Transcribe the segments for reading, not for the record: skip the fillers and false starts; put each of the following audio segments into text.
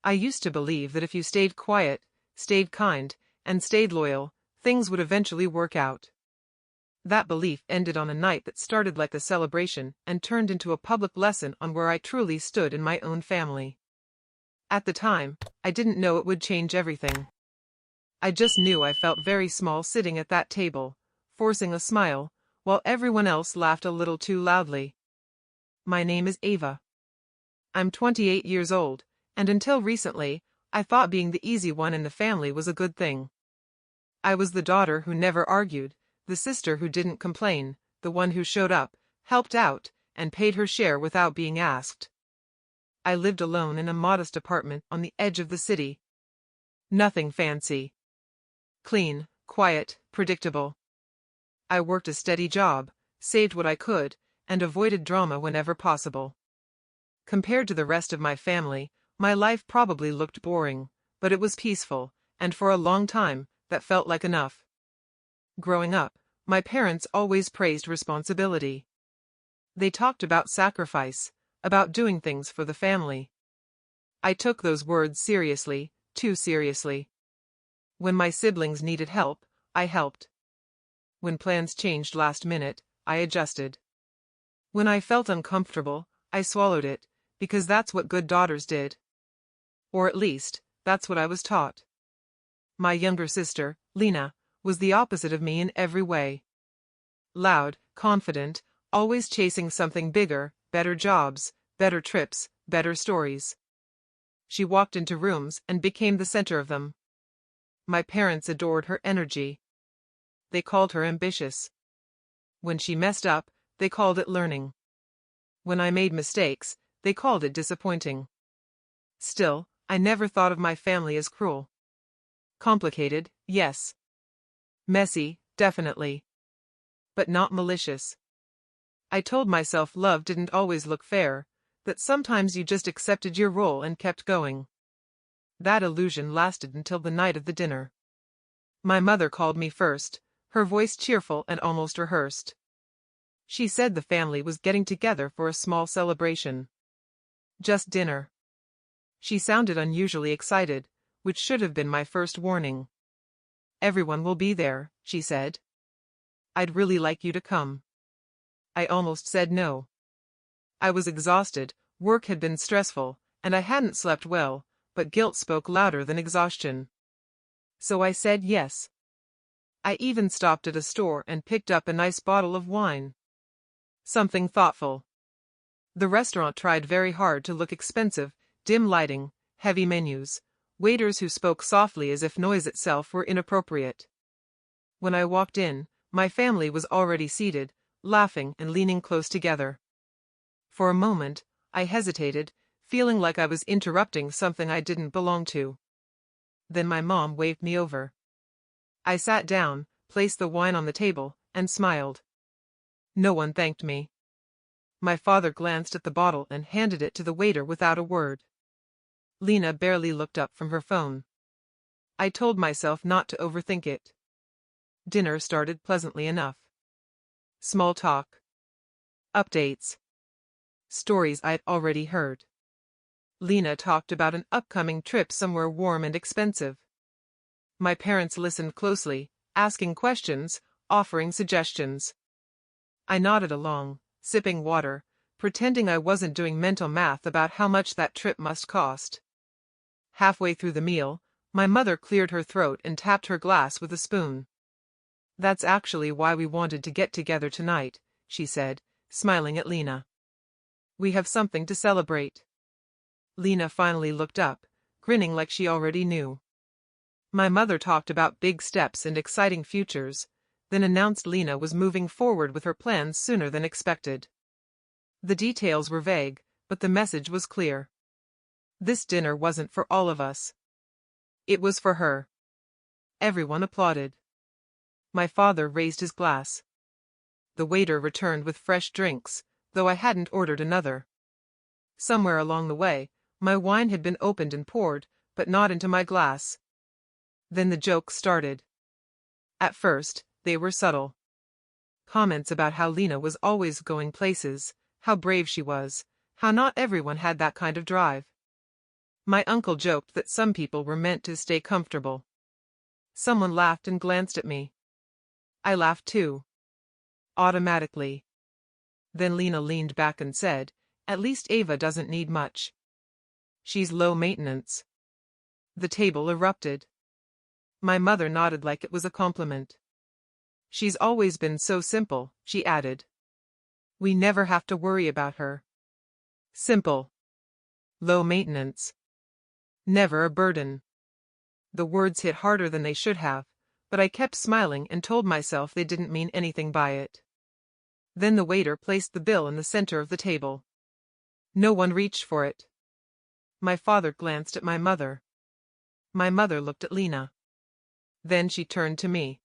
I used to believe that if you stayed quiet, stayed kind, and stayed loyal, things would eventually work out. That belief ended on a night that started like a celebration and turned into a public lesson on where I truly stood in my own family. At the time, I didn't know it would change everything. I just knew I felt very small sitting at that table, forcing a smile, while everyone else laughed a little too loudly. My name is Ava. I'm 28 years old, and until recently, I thought being the easy one in the family was a good thing. I was the daughter who never argued, the sister who didn't complain, the one who showed up, helped out, and paid her share without being asked. I lived alone in a modest apartment on the edge of the city. Nothing fancy. Clean, quiet, predictable. I worked a steady job, saved what I could, and avoided drama whenever possible. Compared to the rest of my family, my life probably looked boring, but it was peaceful, and for a long time, that felt like enough. Growing up, my parents always praised responsibility. They talked about sacrifice, about doing things for the family. I took those words seriously, too seriously. When my siblings needed help, I helped. When plans changed last minute, I adjusted. When I felt uncomfortable, I swallowed it, because that's what good daughters did. Or at least, that's what I was taught. My younger sister, Lena, was the opposite of me in every way. Loud, confident, always chasing something bigger, better jobs, better trips, better stories. She walked into rooms and became the center of them. My parents adored her energy. They called her ambitious. When she messed up, they called it learning. When I made mistakes, they called it disappointing. Still, I never thought of my family as cruel. Complicated, yes. Messy, definitely. But not malicious. I told myself love didn't always look fair, that sometimes you just accepted your role and kept going. That illusion lasted until the night of the dinner. My mother called me first, her voice cheerful and almost rehearsed. She said the family was getting together for a small celebration. Just dinner. She sounded unusually excited, which should have been my first warning. Everyone will be there, she said. I'd really like you to come. I almost said no. I was exhausted, work had been stressful, and I hadn't slept well, but guilt spoke louder than exhaustion. So I said yes. I even stopped at a store and picked up a nice bottle of wine. Something thoughtful. The restaurant tried very hard to look expensive, dim lighting, heavy menus, waiters who spoke softly as if noise itself were inappropriate. When I walked in, my family was already seated, laughing and leaning close together. For a moment, I hesitated, feeling like I was interrupting something I didn't belong to. Then my mom waved me over. I sat down, placed the wine on the table, and smiled. No one thanked me. My father glanced at the bottle and handed it to the waiter without a word. Lena barely looked up from her phone. I told myself not to overthink it. Dinner started pleasantly enough. Small talk. Updates. Stories I'd already heard. Lena talked about an upcoming trip somewhere warm and expensive. My parents listened closely, asking questions, offering suggestions. I nodded along, sipping water, pretending I wasn't doing mental math about how much that trip must cost. Halfway through the meal, my mother cleared her throat and tapped her glass with a spoon. That's actually why we wanted to get together tonight, she said, smiling at Lena. We have something to celebrate. Lena finally looked up, grinning like she already knew. My mother talked about big steps and exciting futures, then announced Lena was moving forward with her plans sooner than expected. The details were vague, but the message was clear. This dinner wasn't for all of us. It was for her. Everyone applauded. My father raised his glass. The waiter returned with fresh drinks, though I hadn't ordered another. Somewhere along the way, my wine had been opened and poured, but not into my glass. Then the jokes started. At first, they were subtle. Comments about how Lena was always going places, how brave she was, how not everyone had that kind of drive. My uncle joked that some people were meant to stay comfortable. Someone laughed and glanced at me. I laughed too. Automatically. Then Lena leaned back and said, "At least Ava doesn't need much. She's low maintenance." The table erupted. My mother nodded like it was a compliment. "She's always been so simple," she added. "We never have to worry about her. Simple. Low maintenance. Never a burden." The words hit harder than they should have, but I kept smiling and told myself they didn't mean anything by it. Then the waiter placed the bill in the center of the table. No one reached for it. My father glanced at my mother. My mother looked at Lena. Then she turned to me.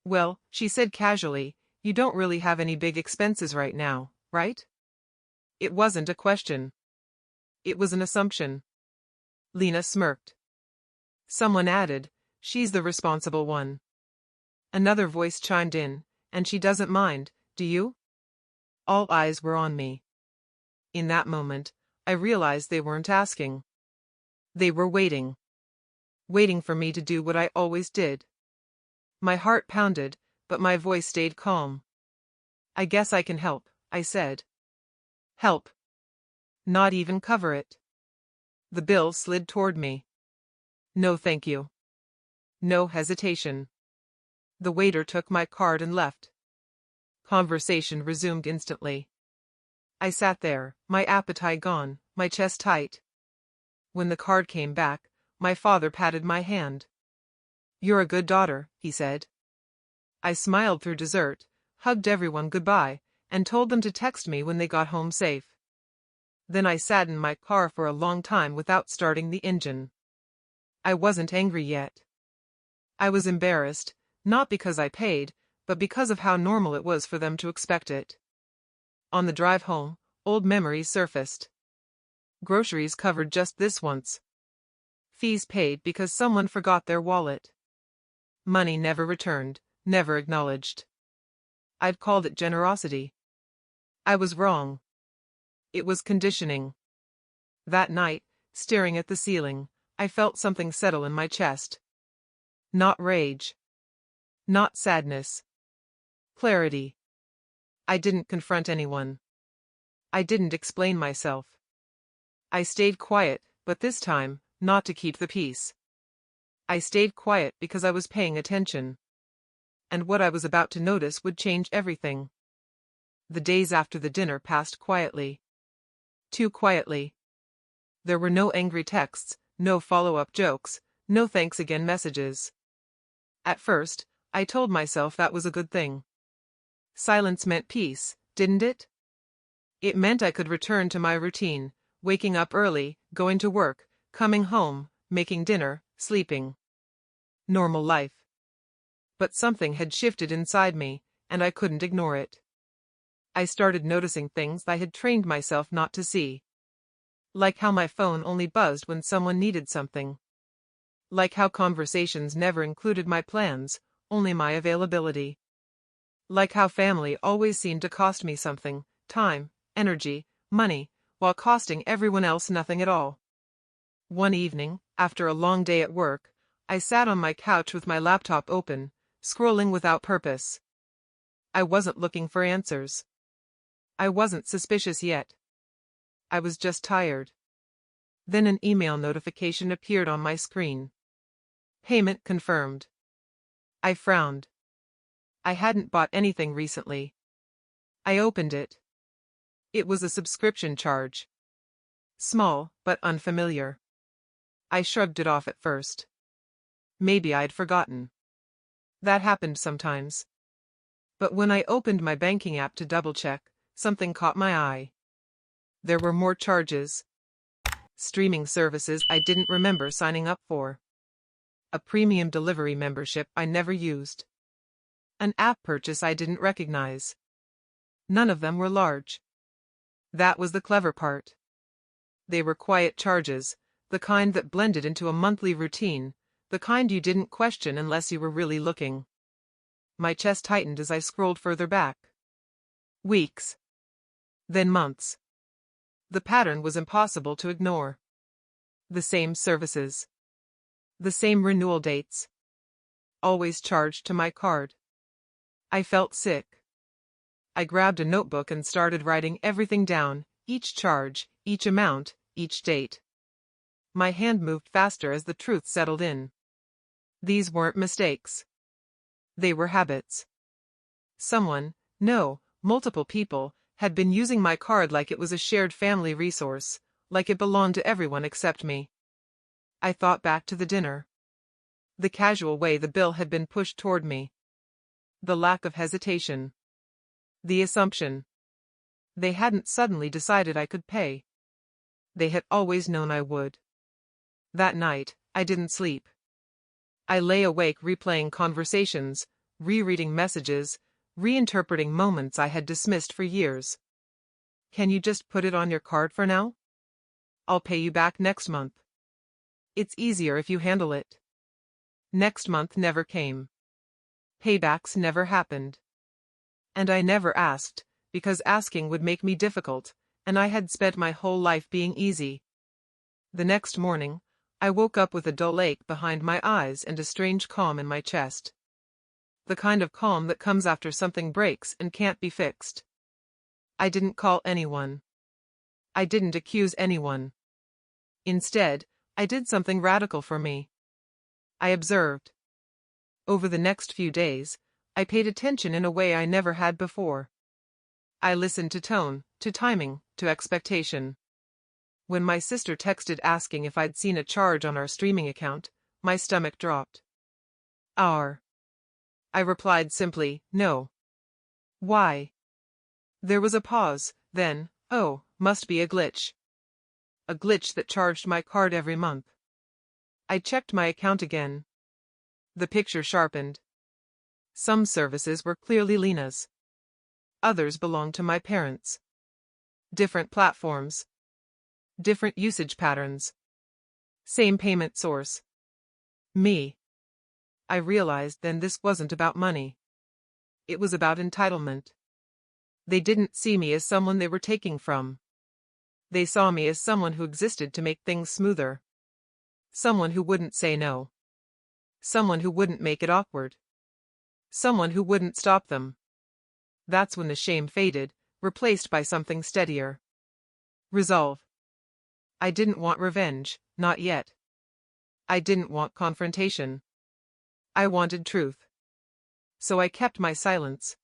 "Well," she said casually, "you don't really have any big expenses right now, right?" It wasn't a question. It was an assumption. Lena smirked. Someone added, "She's the responsible one." Another voice chimed in, "And she doesn't mind, do you?" All eyes were on me. In that moment, I realized they weren't asking. They were waiting. Waiting for me to do what I always did. My heart pounded, but my voice stayed calm. "I guess I can help," I said. Help. Not even cover it. The bill slid toward me. "No thank you." No hesitation. The waiter took my card and left. Conversation resumed instantly. I sat there, my appetite gone, my chest tight. When the card came back, my father patted my hand. "You're a good daughter," he said. I smiled through dessert, hugged everyone goodbye, and told them to text me when they got home safe. Then I sat in my car for a long time without starting the engine. I wasn't angry yet. I was embarrassed, not because I paid, but because of how normal it was for them to expect it. On the drive home, old memories surfaced. Groceries covered just this once. Fees paid because someone forgot their wallet. Money never returned, never acknowledged. I'd called it generosity. I was wrong. It was conditioning. That night, staring at the ceiling, I felt something settle in my chest. Not rage. Not sadness. Clarity. I didn't confront anyone. I didn't explain myself. I stayed quiet, but this time, not to keep the peace. I stayed quiet because I was paying attention. And what I was about to notice would change everything. The days after the dinner passed quietly. Too quietly. There were no angry texts, no follow-up jokes, no thanks again messages. At first, I told myself that was a good thing. Silence meant peace, didn't it? It meant I could return to my routine, waking up early, going to work, coming home, making dinner, sleeping. Normal life. But something had shifted inside me, and I couldn't ignore it. I started noticing things I had trained myself not to see. Like how my phone only buzzed when someone needed something. Like how conversations never included my plans, only my availability. Like how family always seemed to cost me something, time, energy, money, while costing everyone else nothing at all. One evening, after a long day at work, I sat on my couch with my laptop open, scrolling without purpose. I wasn't looking for answers. I wasn't suspicious yet. I was just tired. Then an email notification appeared on my screen. Payment confirmed. I frowned. I hadn't bought anything recently. I opened it. It was a subscription charge. Small, but unfamiliar. I shrugged it off at first. Maybe I'd forgotten. That happened sometimes. But when I opened my banking app to double-check, something caught my eye. There were more charges. Streaming services I didn't remember signing up for. A premium delivery membership I never used. An app purchase I didn't recognize. None of them were large. That was the clever part. They were quiet charges, the kind that blended into a monthly routine, the kind you didn't question unless you were really looking. My chest tightened as I scrolled further back. Weeks. Then months. The pattern was impossible to ignore. The same services. The same renewal dates. Always charged to my card. I felt sick. I grabbed a notebook and started writing everything down, each charge, each amount, each date. My hand moved faster as the truth settled in. These weren't mistakes. They were habits. Someone, no, multiple people, had been using my card like it was a shared family resource, like it belonged to everyone except me. I thought back to the dinner. The casual way the bill had been pushed toward me. The lack of hesitation. The assumption. They hadn't suddenly decided I could pay. They had always known I would. That night, I didn't sleep. I lay awake replaying conversations, rereading messages, reinterpreting moments I had dismissed for years. Can you just put it on your card for now? I'll pay you back next month. It's easier if you handle it. Next month never came. Paybacks never happened. And I never asked, because asking would make me difficult, and I had spent my whole life being easy. The next morning, I woke up with a dull ache behind my eyes and a strange calm in my chest. The kind of calm that comes after something breaks and can't be fixed. I didn't call anyone. I didn't accuse anyone. Instead, I did something radical for me. I observed. Over the next few days, I paid attention in a way I never had before. I listened to tone, to timing, to expectation. When my sister texted asking if I'd seen a charge on our streaming account, my stomach dropped. I replied simply, no. Why? There was a pause, then, oh, must be a glitch. A glitch that charged my card every month. I checked my account again. The picture sharpened. Some services were clearly Lena's. Others belonged to my parents. Different platforms. Different usage patterns. Same payment source. Me. I realized then this wasn't about money. It was about entitlement. They didn't see me as someone they were taking from. They saw me as someone who existed to make things smoother. Someone who wouldn't say no. Someone who wouldn't make it awkward. Someone who wouldn't stop them. That's when the shame faded, replaced by something steadier. Resolve. I didn't want revenge, not yet. I didn't want confrontation. I wanted truth. So I kept my silence.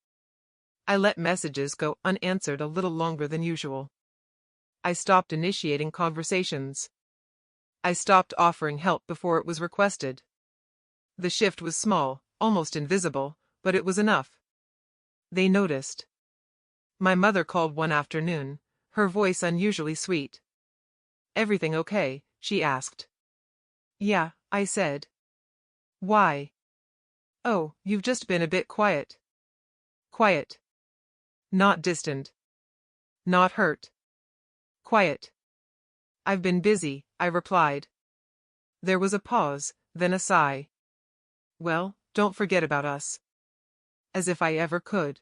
I let messages go unanswered a little longer than usual. I stopped initiating conversations. I stopped offering help before it was requested. The shift was small, almost invisible, but it was enough. They noticed. My mother called one afternoon, her voice unusually sweet. Everything okay? She asked. Yeah, I said. Why? Oh, you've just been a bit quiet. Quiet. Not distant. Not hurt. Quiet. I've been busy, I replied. There was a pause, then a sigh. Well, don't forget about us. As if I ever could.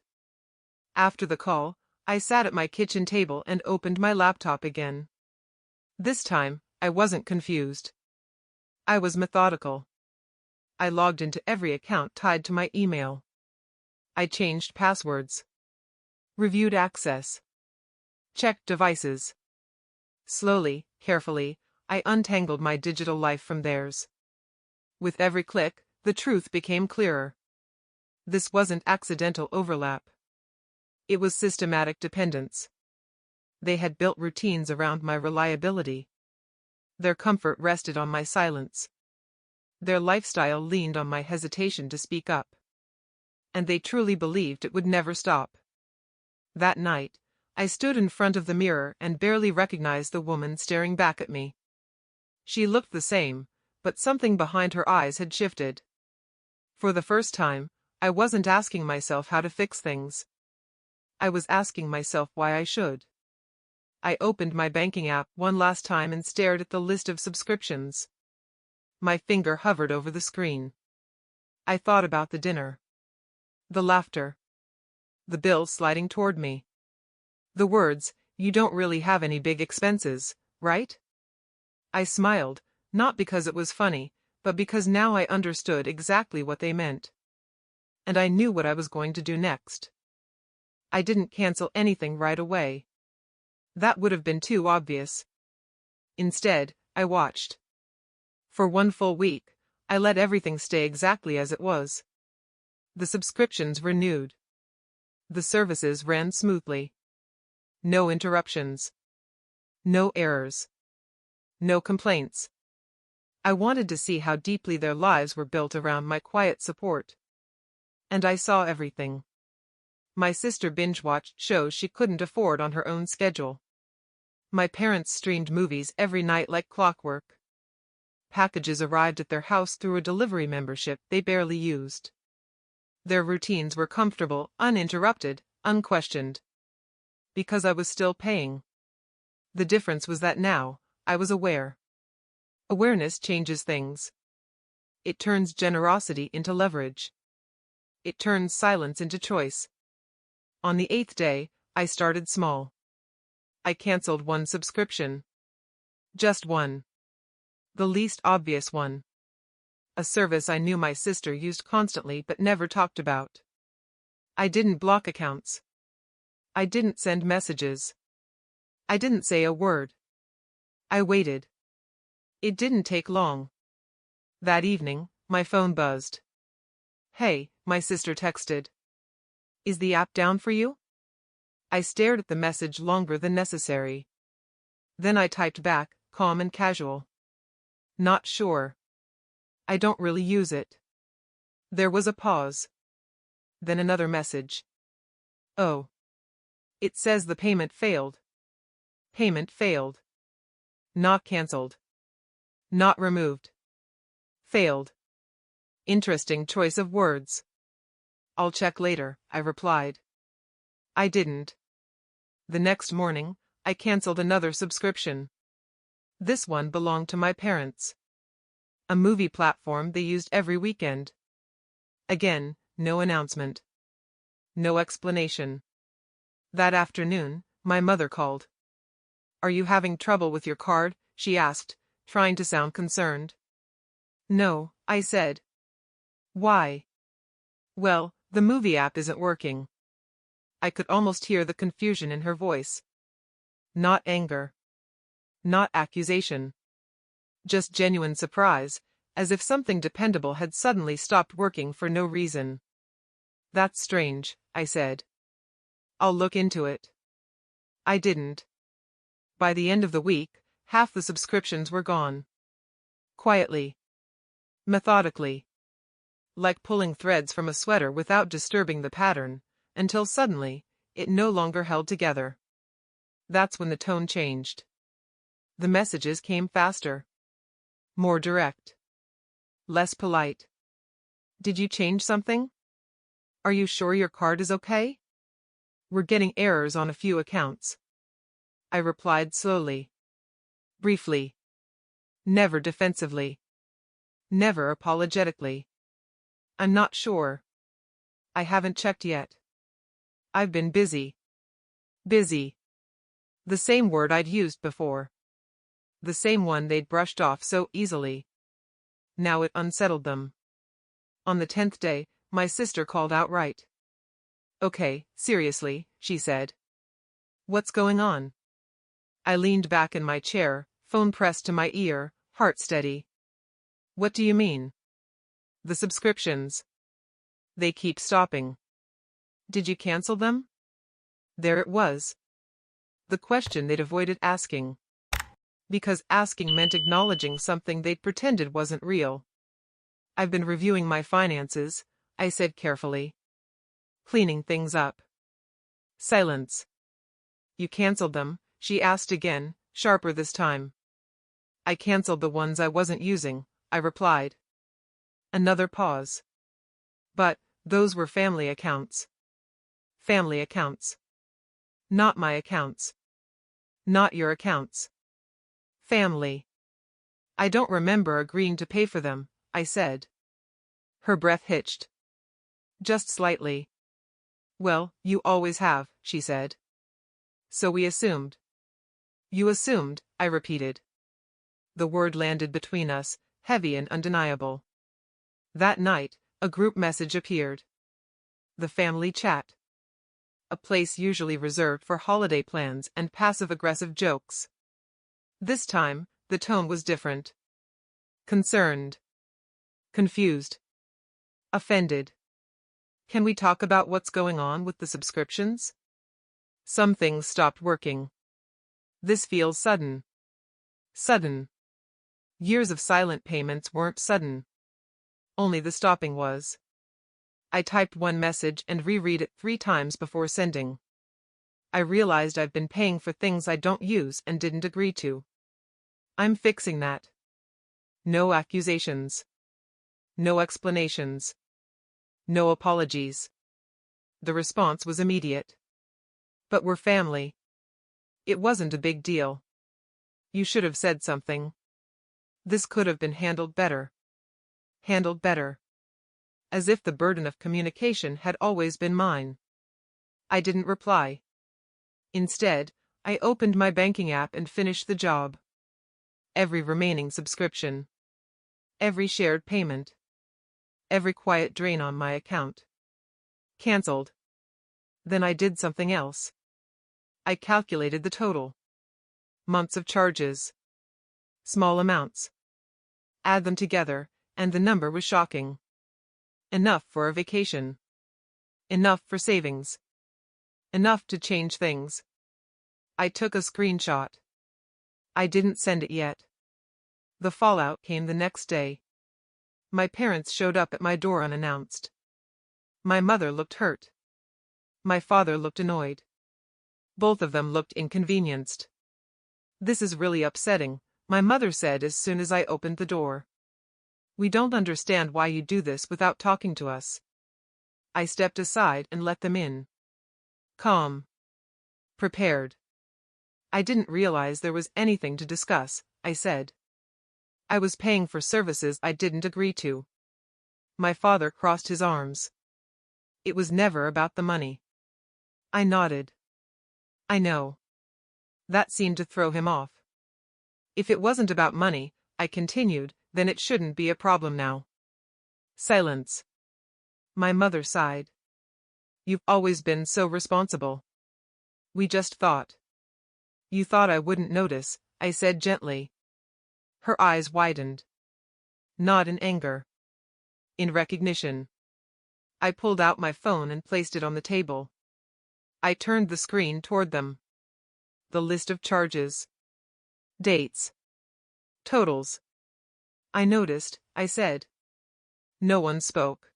After the call, I sat at my kitchen table and opened my laptop again. This time, I wasn't confused. I was methodical. I logged into every account tied to my email. I changed passwords. Reviewed access. Checked devices. Slowly, carefully, I untangled my digital life from theirs. With every click, the truth became clearer. This wasn't accidental overlap. It was systematic dependence. They had built routines around my reliability. Their comfort rested on my silence. Their lifestyle leaned on my hesitation to speak up. And they truly believed it would never stop. That night, I stood in front of the mirror and barely recognized the woman staring back at me. She looked the same, but something behind her eyes had shifted. For the first time, I wasn't asking myself how to fix things. I was asking myself why I should. I opened my banking app one last time and stared at the list of subscriptions. My finger hovered over the screen. I thought about the dinner. The laughter. The bill sliding toward me. The words, "You don't really have any big expenses, right?" I smiled, not because it was funny, but because now I understood exactly what they meant. And I knew what I was going to do next. I didn't cancel anything right away. That would have been too obvious. Instead, I watched. For 1 full week, I let everything stay exactly as it was. The subscriptions renewed. The services ran smoothly. No interruptions. No errors. No complaints. I wanted to see how deeply their lives were built around my quiet support. And I saw everything. My sister binge-watched shows she couldn't afford on her own schedule. My parents streamed movies every night like clockwork. Packages arrived at their house through a delivery membership they barely used. Their routines were comfortable, uninterrupted, unquestioned. Because I was still paying. The difference was that now, I was aware. Awareness changes things. It turns generosity into leverage. It turns silence into choice. On the 8th day, I started small. I canceled one subscription. Just one. The least obvious one. A service I knew my sister used constantly but never talked about. I didn't block accounts. I didn't send messages. I didn't say a word. I waited. It didn't take long. That evening, my phone buzzed. "Hey," my sister texted. "Is the app down for you?" I stared at the message longer than necessary. Then I typed back, calm and casual. "Not sure. I don't really use it." There was a pause. Then another message. "Oh. It says the payment failed." Payment failed. Not cancelled. Not removed. Failed. Interesting choice of words. "I'll check later," I replied. I didn't. The next morning, I canceled another subscription. This one belonged to my parents. A movie platform they used every weekend. Again, no announcement. No explanation. That afternoon, my mother called. "Are you having trouble with your card?" she asked, trying to sound concerned. "No," I said. "Why?" "Well, the movie app isn't working." I could almost hear the confusion in her voice. Not anger. Not accusation. Just genuine surprise, as if something dependable had suddenly stopped working for no reason. "That's strange," I said. "I'll look into it." I didn't. By the end of the week, half the subscriptions were gone. Quietly. Methodically. Like pulling threads from a sweater without disturbing the pattern, until suddenly, it no longer held together. That's when the tone changed. The messages came faster. More direct. Less polite. "Did you change something? Are you sure your card is okay? We're getting errors on a few accounts." I replied slowly. Briefly. Never defensively. Never apologetically. "I'm not sure. I haven't checked yet. I've been busy." Busy. The same word I'd used before. The same one they'd brushed off so easily. Now it unsettled them. On the 10th day, my sister called outright. "Okay, seriously," she said. "What's going on?" I leaned back in my chair, phone pressed to my ear, heart steady. "What do you mean?" "The subscriptions. They keep stopping." "Did you cancel them?" There it was. The question they'd avoided asking. Because asking meant acknowledging something they'd pretended wasn't real. "I've been reviewing my finances," I said carefully. "Cleaning things up." Silence. "You canceled them?" she asked again, sharper this time. "I canceled the ones I wasn't using," I replied. Another pause. "But those were family accounts." "Family accounts. Not my accounts. Not your accounts. Family." "I don't remember agreeing to pay for them," I said. Her breath hitched. Just slightly. "Well, you always have," she said. "So we assumed." "You assumed," I repeated. The word landed between us, heavy and undeniable. That night, a group message appeared. The family chat. A place usually reserved for holiday plans and passive-aggressive jokes. This time, the tone was different. Concerned. Confused. Offended. Can we talk about what's going on with the subscriptions? Some things stopped working. This feels sudden. Sudden. Years of silent payments weren't sudden. Only the stopping was. I typed one message and reread it 3 times before sending. I realized I've been paying for things I don't use and didn't agree to. I'm fixing that. No accusations. No explanations. No apologies. The response was immediate. But we're family. It wasn't a big deal. You should have said something. This could have been handled better. Handled better. As if the burden of communication had always been mine. I didn't reply. Instead, I opened my banking app and finished the job. Every remaining subscription. Every shared payment. Every quiet drain on my account. Cancelled. Then I did something else. I calculated the total. Months of charges. Small amounts. Add them together, and the number was shocking. Enough for a vacation. Enough for savings. Enough to change things. I took a screenshot. I didn't send it yet. The fallout came the next day. My parents showed up at my door unannounced. My mother looked hurt. My father looked annoyed. Both of them looked inconvenienced. "This is really upsetting," my mother said as soon as I opened the door. "We don't understand why you do this without talking to us." I stepped aside and let them in. Calm. Prepared. "I didn't realize there was anything to discuss," I said. "I was paying for services I didn't agree to." My father crossed his arms. "It was never about the money." I nodded. "I know." That seemed to throw him off. "If it wasn't about money," I continued, "then it shouldn't be a problem now." Silence. My mother sighed. "You've always been so responsible." "We just thought." "You thought I wouldn't notice," I said gently. Her eyes widened. Not in anger. In recognition. I pulled out my phone and placed it on the table. I turned the screen toward them. The list of charges. Dates. Totals. "I noticed," I said. No one spoke.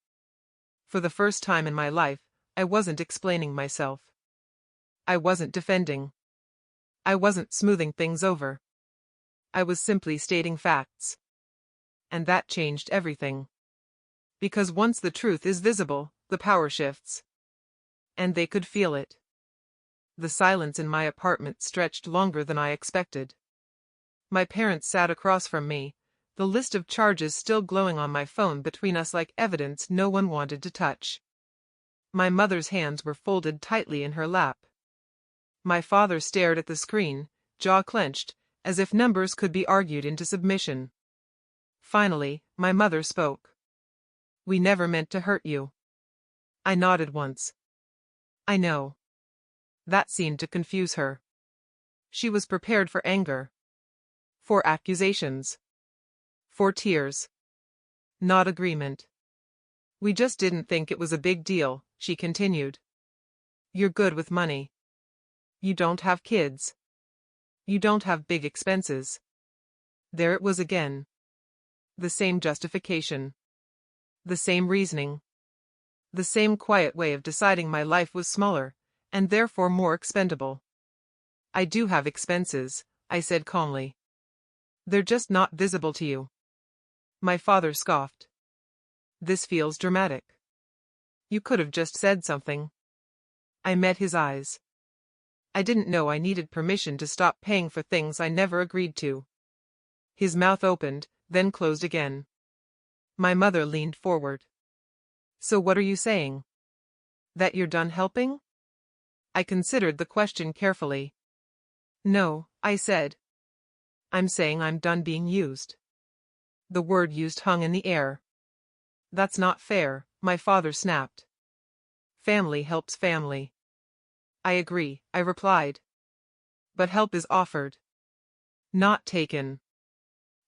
For the first time in my life, I wasn't explaining myself. I wasn't defending. I wasn't smoothing things over. I was simply stating facts. And that changed everything. Because once the truth is visible, the power shifts. And they could feel it. The silence in my apartment stretched longer than I expected. My parents sat across from me, the list of charges still glowing on my phone between us like evidence no one wanted to touch. My mother's hands were folded tightly in her lap. My father stared at the screen, jaw clenched, as if numbers could be argued into submission. Finally, my mother spoke. "We never meant to hurt you." I nodded once. "I know." That seemed to confuse her. She was prepared for anger. For accusations. For tears. Not agreement. "We just didn't think it was a big deal," she continued. "You're good with money. You don't have kids. You don't have big expenses." There it was again. The same justification. The same reasoning. The same quiet way of deciding my life was smaller, and therefore more expendable. "I do have expenses," I said calmly. "They're just not visible to you." My father scoffed. "This feels dramatic." "You could have just said something." I met his eyes. I didn't know I needed permission to stop paying for things I never agreed to. His mouth opened, then closed again. My mother leaned forward. "So what are you saying? That you're done helping?" I considered the question carefully. "No," I said. I'm saying I'm done being used. The word used hung in the air. That's not fair, my father snapped. Family helps family. I agree, I replied. But help is offered. Not taken.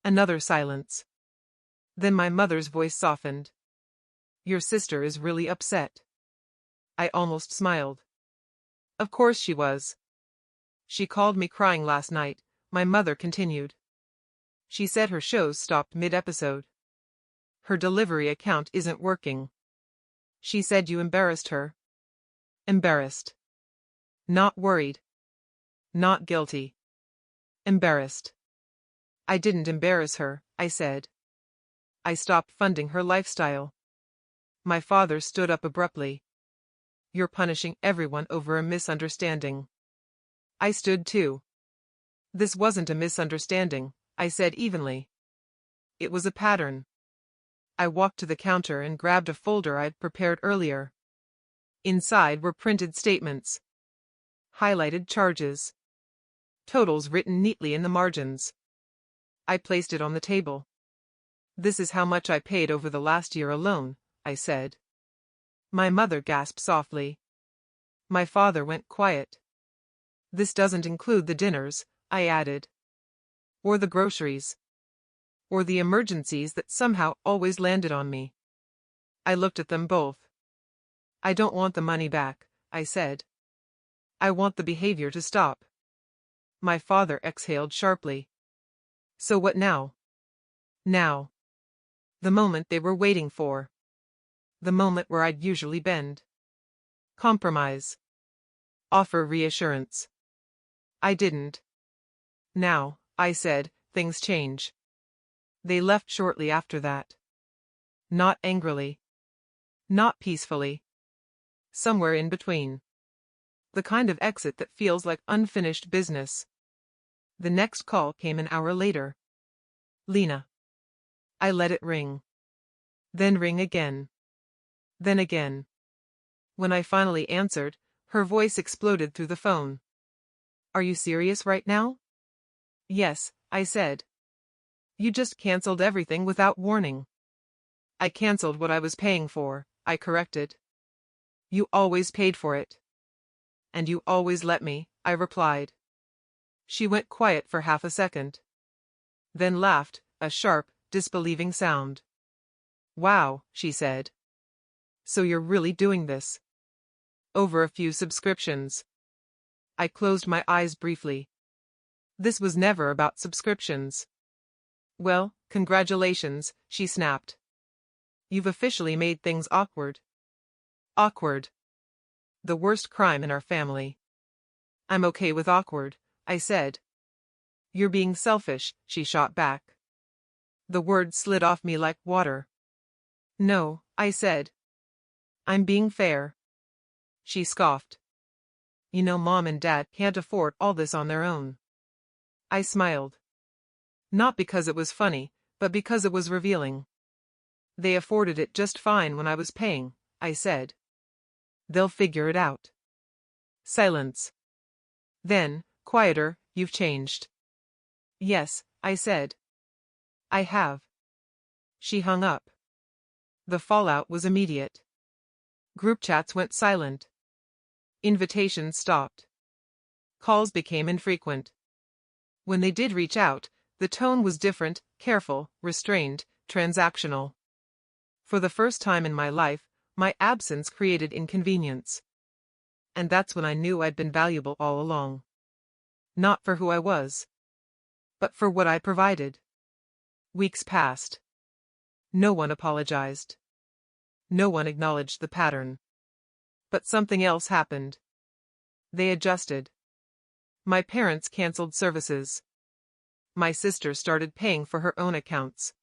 Another silence. Then my mother's voice softened. Your sister is really upset. I almost smiled. Of course she was. She called me crying last night, my mother continued. She said her shows stopped mid-episode. Her delivery account isn't working. She said you embarrassed her. Embarrassed. Not worried. Not guilty. Embarrassed. I didn't embarrass her, I said. I stopped funding her lifestyle. My father stood up abruptly. You're punishing everyone over a misunderstanding. I stood too. This wasn't a misunderstanding, I said evenly. It was a pattern. I walked to the counter and grabbed a folder I'd prepared earlier. Inside were printed statements. Highlighted charges. Totals written neatly in the margins. I placed it on the table. This is how much I paid over the last year alone, I said. My mother gasped softly. My father went quiet. This doesn't include the dinners, I added. Or the groceries. Or the emergencies that somehow always landed on me. I looked at them both. I don't want the money back, I said. I want the behavior to stop. My father exhaled sharply. So what now? Now. The moment they were waiting for. The moment where I'd usually bend. Compromise. Offer reassurance. I didn't. Now, I said, things change. They left shortly after that. Not angrily. Not peacefully. Somewhere in between. The kind of exit that feels like unfinished business. The next call came an hour later. Lena. I let it ring. Then ring again. Then again. When I finally answered, her voice exploded through the phone. Are you serious right now? Yes, I said. You just canceled everything without warning. I canceled what I was paying for, I corrected. You always paid for it. And you always let me, I replied. She went quiet for half a second. Then laughed, a sharp, disbelieving sound. Wow, she said. So you're really doing this? Over a few subscriptions. I closed my eyes briefly. This was never about subscriptions. Well, congratulations, she snapped. You've officially made things awkward. Awkward. The worst crime in our family. I'm okay with awkward, I said. You're being selfish, she shot back. The word slid off me like water. No, I said. I'm being fair. She scoffed. You know Mom and Dad can't afford all this on their own. I smiled. Not because it was funny, but because it was revealing. They afforded it just fine when I was paying, I said. They'll figure it out. Silence. Then, quieter, you've changed. Yes, I said. I have. She hung up. The fallout was immediate. Group chats went silent. Invitations stopped. Calls became infrequent. When they did reach out, the tone was different, careful, restrained, transactional. For the first time in my life, my absence created inconvenience. And that's when I knew I'd been valuable all along. Not for who I was, but for what I provided. Weeks passed. No one apologized. No one acknowledged the pattern. But something else happened. They adjusted. My parents canceled services. My sister started paying for her own accounts.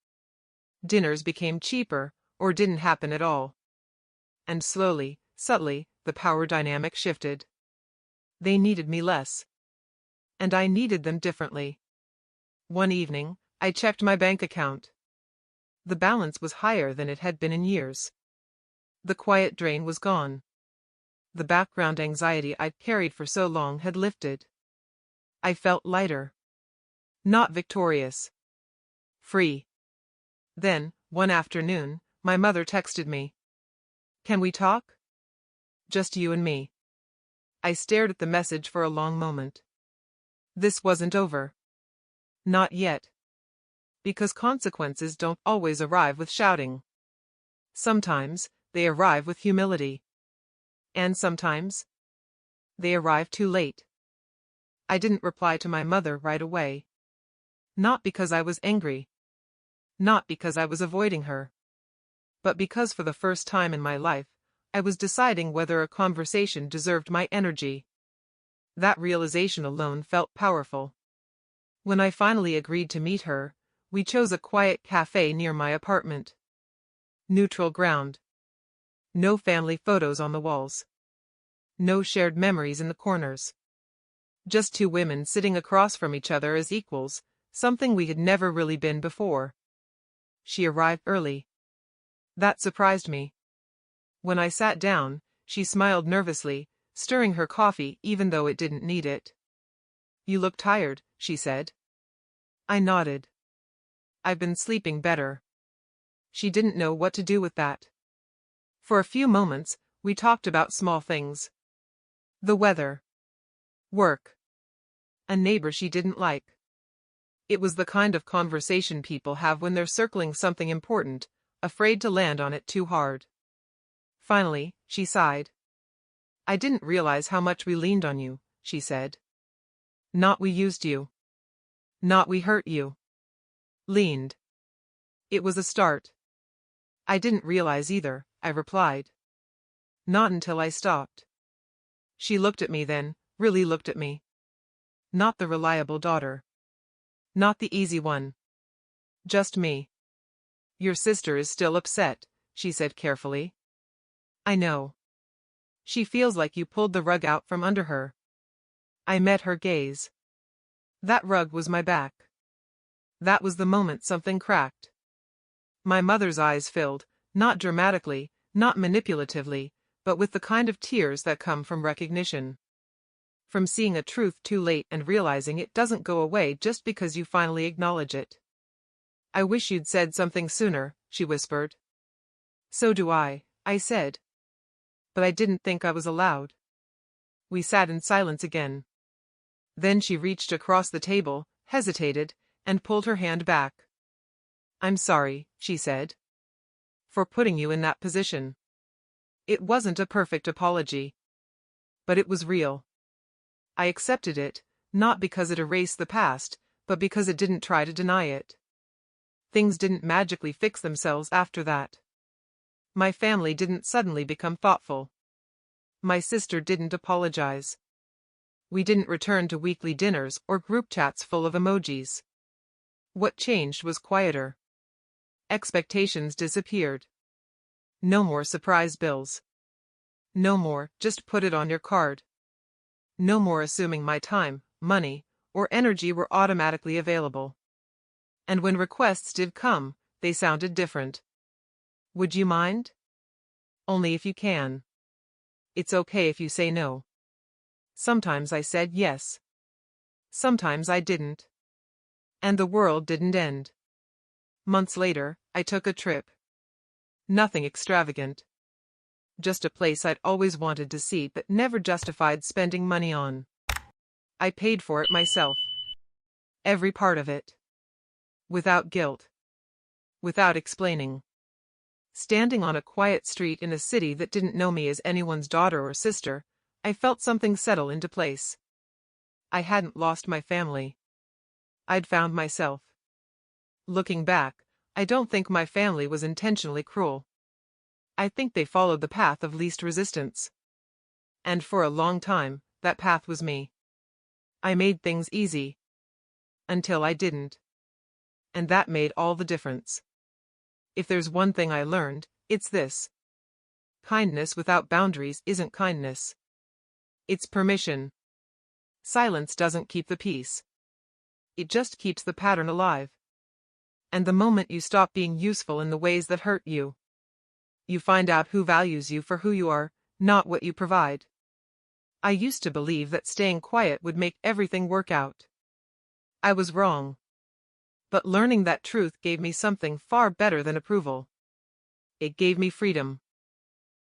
Dinners became cheaper, or didn't happen at all. And slowly, subtly, the power dynamic shifted. They needed me less. And I needed them differently. One evening, I checked my bank account. The balance was higher than it had been in years. The quiet drain was gone. The background anxiety I'd carried for so long had lifted. I felt lighter. Not victorious. Free. Then, one afternoon, my mother texted me. "Can we talk? Just you and me." I stared at the message for a long moment. This wasn't over. Not yet. Because consequences don't always arrive with shouting. Sometimes, they arrive with humility. And sometimes, they arrive too late. I didn't reply to my mother right away. Not because I was angry. Not because I was avoiding her. But because for the first time in my life, I was deciding whether a conversation deserved my energy. That realization alone felt powerful. When I finally agreed to meet her, we chose a quiet cafe near my apartment. Neutral ground. No family photos on the walls. No shared memories in the corners. Just two women sitting across from each other as equals, something we had never really been before. She arrived early. That surprised me. When I sat down, she smiled nervously, stirring her coffee even though it didn't need it. "You look tired," she said. I nodded. "I've been sleeping better." She didn't know what to do with that. For a few moments, we talked about small things. The weather. Work. A neighbor she didn't like. It was the kind of conversation people have when they're circling something important, afraid to land on it too hard. Finally, she sighed. "I didn't realize how much we leaned on you," she said. "Not we used you. Not we hurt you. Leaned. It was a start." "I didn't realize either," I replied. "Not until I stopped." She looked at me then, really looked at me. Not the reliable daughter. Not the easy one. Just me. "Your sister is still upset," she said carefully. "I know. She feels like you pulled the rug out from under her." I met her gaze. That rug was my back. That was the moment something cracked. My mother's eyes filled, not dramatically, not manipulatively, but with the kind of tears that come from recognition. From seeing a truth too late and realizing it doesn't go away just because you finally acknowledge it. "I wish you'd said something sooner," she whispered. "So do I said. But I didn't think I was allowed." We sat in silence again. Then she reached across the table, hesitated, and pulled her hand back. "I'm sorry," she said. "For putting you in that position." It wasn't a perfect apology. But it was real. I accepted it, not because it erased the past, but because it didn't try to deny it. Things didn't magically fix themselves after that. My family didn't suddenly become thoughtful. My sister didn't apologize. We didn't return to weekly dinners or group chats full of emojis. What changed was quieter. Expectations disappeared. No more surprise bills. No more, "just put it on your card." No more assuming my time, money, or energy were automatically available. And when requests did come, they sounded different. "Would you mind?" "Only if you can." "It's okay if you say no." Sometimes I said yes. Sometimes I didn't. And the world didn't end. Months later, I took a trip. Nothing extravagant. Just a place I'd always wanted to see but never justified spending money on. I paid for it myself. Every part of it. Without guilt. Without explaining. Standing on a quiet street in a city that didn't know me as anyone's daughter or sister, I felt something settle into place. I hadn't lost my family. I'd found myself. Looking back, I don't think my family was intentionally cruel. I think they followed the path of least resistance. And for a long time, that path was me. I made things easy. Until I didn't. And that made all the difference. If there's one thing I learned, it's this. Kindness without boundaries isn't kindness. It's permission. Silence doesn't keep the peace. It just keeps the pattern alive. And the moment you stop being useful in the ways that hurt you, you find out who values you for who you are, not what you provide. I used to believe that staying quiet would make everything work out. I was wrong. But learning that truth gave me something far better than approval. It gave me freedom.